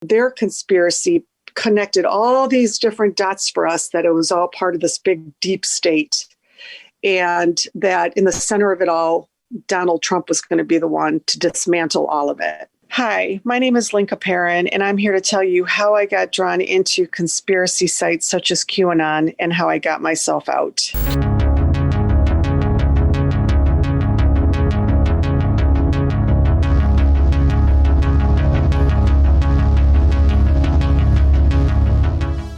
Their conspiracy connected all these different dots for us, that it was all part of this big deep state, and that in the center of it all, Donald Trump was going to be the one to dismantle all of it. Hi, my name is Linka Perrin, and I'm here to tell you how I got drawn into conspiracy sites such as QAnon and how I got myself out.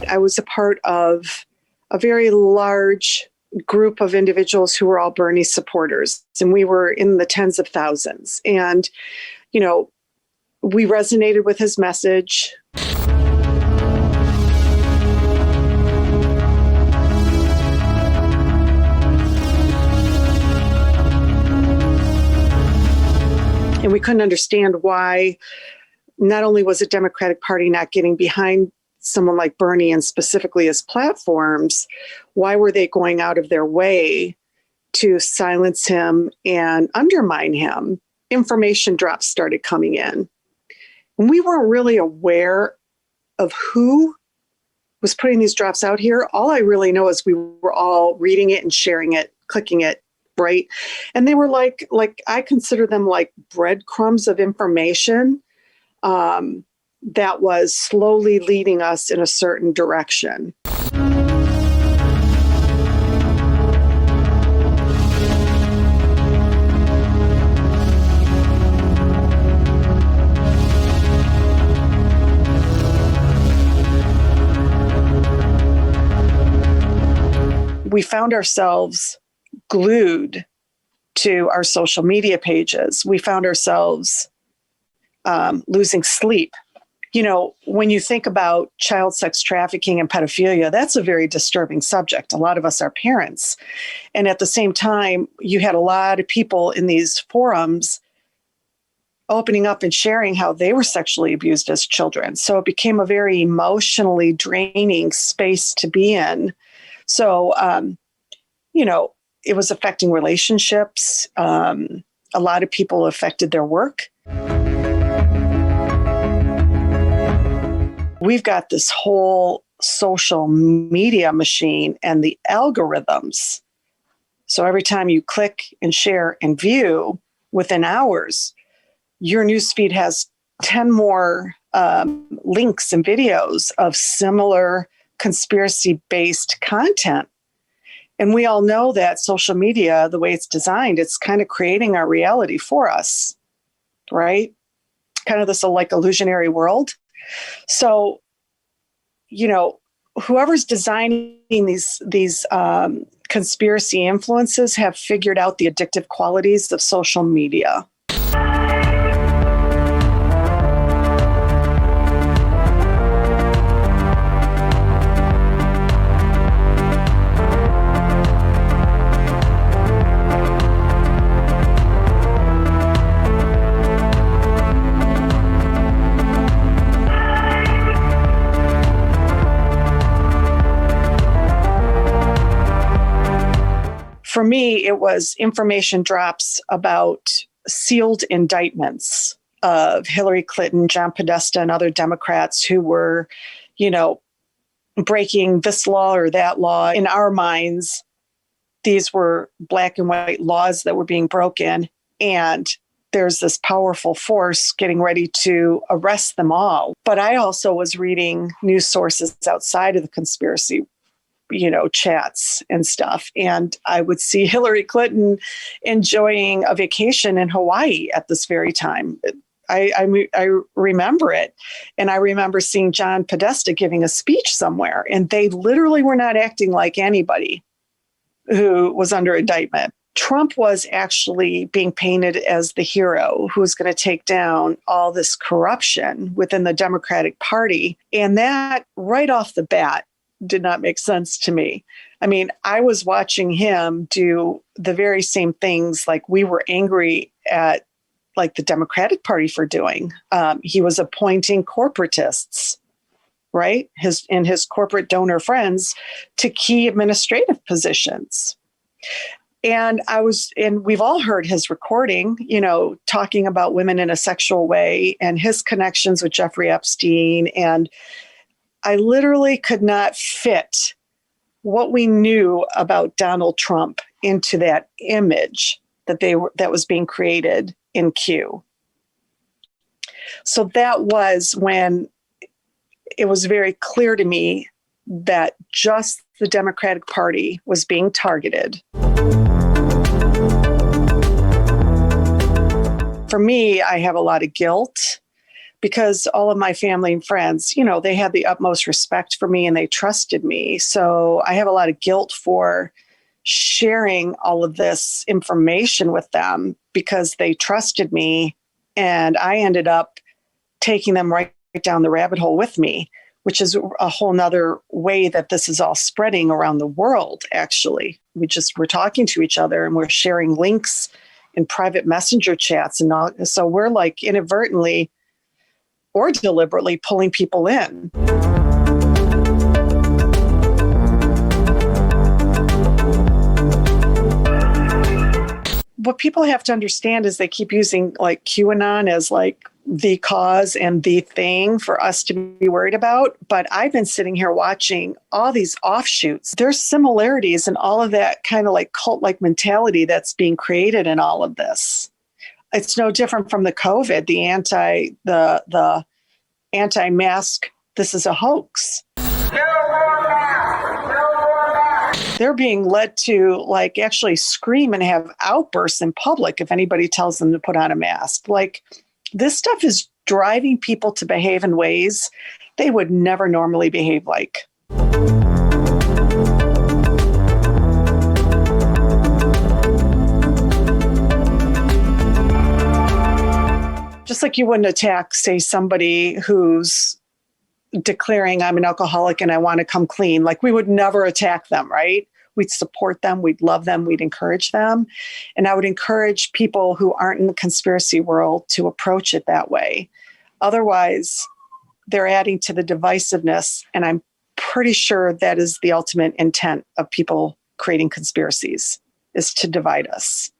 I was a part of a very large group of individuals who were all Bernie supporters, and we were in the tens of thousands. And, you know, we resonated with his message. And we couldn't understand why not only was the Democratic Party not getting behind someone like Bernie and specifically his platforms, why were they going out of their way to silence him and undermine him? Information drops started coming in. And we weren't really aware of who was putting these drops out here. All I really know is we were all reading it and sharing it, clicking it, right? And they were like I consider them like breadcrumbs of information that was slowly leading us in a certain direction. We found ourselves glued to our social media pages. We found ourselves losing sleep. You know, when you think about child sex trafficking and pedophilia, that's a very disturbing subject. A lot of us are parents. And at the same time, you had a lot of people in these forums opening up and sharing how they were sexually abused as children. So it became a very emotionally draining space to be in. So, you know, it was affecting relationships. A lot of people affected their work. We've got this whole social media machine and the algorithms. So every time you click and share and view, within hours, your newsfeed has 10 more links and videos of similar conspiracy-based content. And we all know that social media, the way it's designed, it's kind of creating our reality for us, right? Kind of this like illusionary world. So, you know, whoever's designing these conspiracy influences have figured out the addictive qualities of social media. For me, it was information drops about sealed indictments of Hillary Clinton, John Podesta, and other Democrats who were, you know, breaking this law or that law. In our minds, these were black and white laws that were being broken, and there's this powerful force getting ready to arrest them all. But I also was reading news sources outside of the conspiracy, you know, chats and stuff. And I would see Hillary Clinton enjoying a vacation in Hawaii at this very time. I remember it. And I remember seeing John Podesta giving a speech somewhere, and they literally were not acting like anybody who was under indictment. Trump was actually being painted as the hero who was going to take down all this corruption within the Democratic Party. And that right off the bat did not make sense to me. I mean, I was watching him do the very same things like we were angry at like the Democratic Party for doing. He was appointing corporatists, right? His corporate donor friends to key administrative positions. And we've all heard his recording, talking about women in a sexual way and his connections with Jeffrey Epstein. And I literally could not fit what we knew about Donald Trump into that image that was being created in Q. So that was when it was very clear to me that just the Democratic Party was being targeted. For me, I have a lot of guilt because all of my family and friends, they had the utmost respect for me and they trusted me. So I have a lot of guilt for sharing all of this information with them because they trusted me, and I ended up taking them right down the rabbit hole with me, which is a whole nother way that this is all spreading around the world. Actually, we're talking to each other and we're sharing links in private messenger chats and all. So we're like inadvertently or deliberately pulling people in. What people have to understand is they keep using like QAnon as like the cause and the thing for us to be worried about. But I've been sitting here watching all these offshoots. There's similarities in all of that kind of like cult-like mentality that's being created in all of this. It's no different from the COVID, the anti-mask, this is a hoax. They're being led to like actually scream and have outbursts in public if anybody tells them to put on a mask. Like, this stuff is driving people to behave in ways they would never normally behave like. Just like you wouldn't attack, say, somebody who's declaring I'm an alcoholic and I want to come clean. Like, we would never attack them, right? We'd support them. We'd love them. We'd encourage them. And I would encourage people who aren't in the conspiracy world to approach it that way. Otherwise, they're adding to the divisiveness. And I'm pretty sure that is the ultimate intent of people creating conspiracies, is to divide us.